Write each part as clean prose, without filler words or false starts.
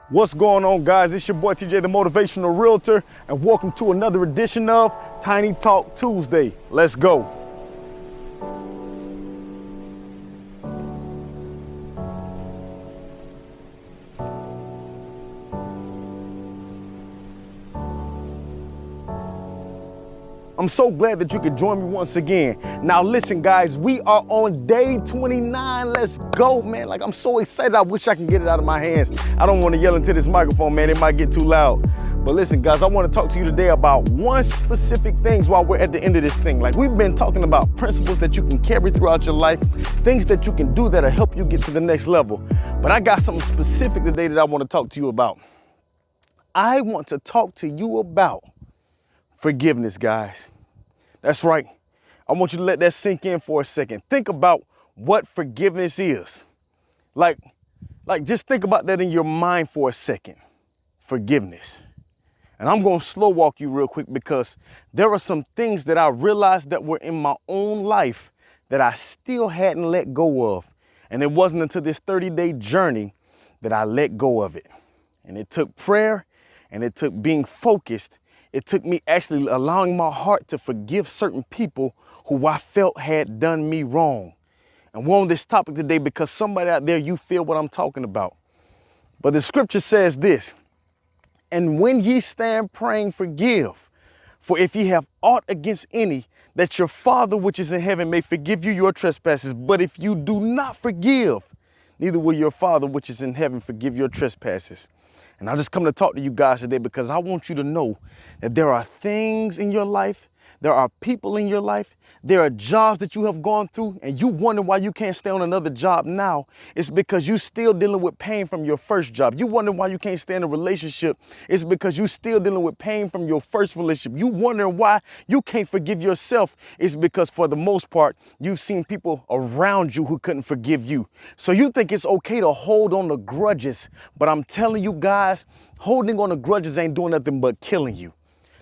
What's going on, guys? It's your boy TJ the Motivational Realtor, and welcome to another edition of Tiny Talk Tuesday. Let's go. I'm so glad that you could join me once again. Now listen, guys, we are on day 29. Let's go, man. Like, I'm so excited. I wish I can get it out of my hands. I don't want to yell into this microphone, man. It might get too loud. But listen, guys, I want to talk to you today about one specific thing while we're at the end of this thing. Like, we've been talking about principles that you can carry throughout your life, things that you can do that'll help you get to the next level. But I got something specific today that I want to talk to you about. I want to talk to you about forgiveness, guys. That's right. I want you to let that sink in for a second. Think about what forgiveness is. Like just think about that in your mind for a second. Forgiveness. And I'm going to slow walk you real quick because there are some things that I realized that were in my own life that I still hadn't let go of. And it wasn't until this 30-day journey that I let go of it. And it took prayer, and it took being focused. It took me actually allowing my heart to forgive certain people who I felt had done me wrong. And we're on this topic today because somebody out there, you feel what I'm talking about. But the scripture says this: and when ye stand praying, forgive. For if ye have aught against any, that your Father which is in heaven may forgive you your trespasses. But if you do not forgive, neither will your Father which is in heaven forgive your trespasses. And I just come to talk to you guys today because I want you to know that there are things in your life, there are people in your life, there are jobs that you have gone through, and you wonder why you can't stay on another job now. It's because you still dealing with pain from your first job. You wonder why you can't stay in a relationship. It's because you still dealing with pain from your first relationship. You wondering why you can't forgive yourself. It's because for the most part, you've seen people around you who couldn't forgive you. So you think it's okay to hold on to grudges. But I'm telling you guys, holding on to grudges ain't doing nothing but killing you.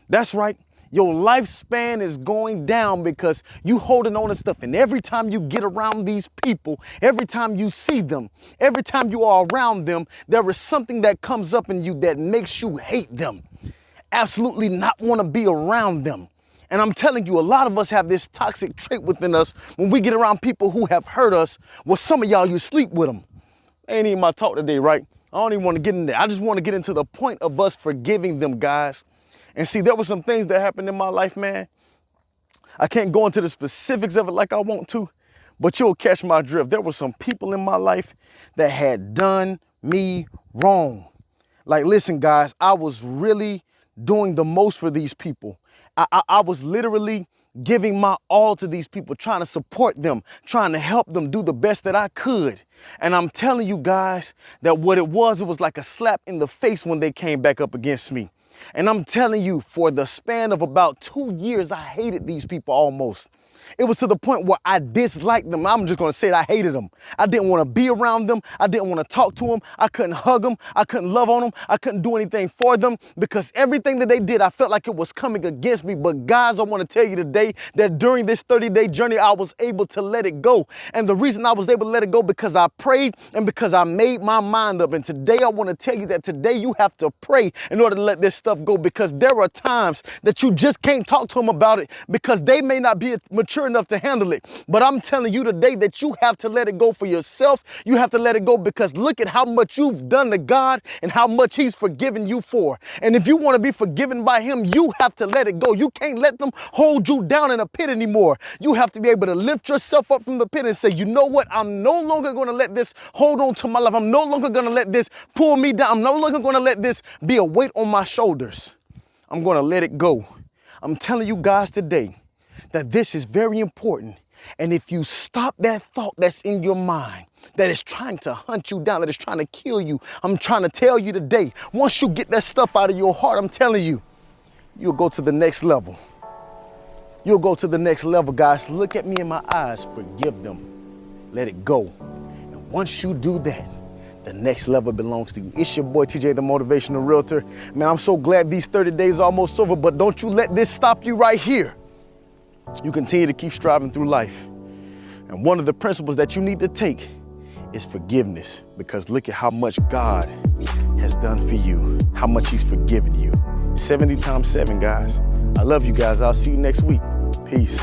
That's right. Your lifespan is going down because you holding on to stuff. And every time you get around these people, every time you see them, every time you are around them, there is something that comes up in you that makes you hate them. Absolutely not want to be around them. And I'm telling you, a lot of us have this toxic trait within us when we get around people who have hurt us. Well, some of y'all, you sleep with them. Ain't even my talk today, right? I don't even want to get in there. I just want to get into the point of us forgiving them, guys. And see, there were some things that happened in my life, man. I can't go into the specifics of it like I want to, but you'll catch my drift. There were some people in my life that had done me wrong. Like, listen, guys, I was really doing the most for these people. I was literally giving my all to these people, trying to support them, trying to help them do the best that I could. And I'm telling you guys that what it was like a slap in the face when they came back up against me. And I'm telling you, for the span of about 2 years, I hated these people almost. It was to the point where I disliked them. I'm just going to say it, I hated them. I didn't want to be around them. I didn't want to talk to them. I couldn't hug them. I couldn't love on them. I couldn't do anything for them because everything that they did, I felt like it was coming against me. But guys, I want to tell you today that during this 30-day journey, I was able to let it go. And the reason I was able to let it go because I prayed and because I made my mind up. And today I want to tell you that today you have to pray in order to let this stuff go, because there are times that you just can't talk to them about it because they may not be mature enough to handle it. But I'm telling you today that you have to let it go for yourself. You have to let it go because look at how much you've done to God and how much he's forgiven you for. And if you want to be forgiven by him, you have to let it go. You can't let them hold you down in a pit anymore. You have to be able to lift yourself up from the pit and say, you know what? I'm no longer going to let this hold on to my life. I'm no longer going to let this pull me down. I'm no longer going to let this be a weight on my shoulders. I'm going to let it go. I'm telling you guys today that this is very important. And if you stop that thought that's in your mind, that is trying to hunt you down, that is trying to kill you, I'm trying to tell you today, once you get that stuff out of your heart, I'm telling you, you'll go to the next level. You'll go to the next level, guys. Look at me in my eyes. Forgive them. Let it go. And once you do that, the next level belongs to you. It's your boy, TJ the Motivational Realtor. Man, I'm so glad these 30 days are almost over, but don't you let this stop you right here. You continue to keep striving through life. And one of the principles that you need to take is forgiveness, because look at how much God has done for you, how much he's forgiven you. 70 times 7, guys. I love you guys. I'll see you next week. Peace.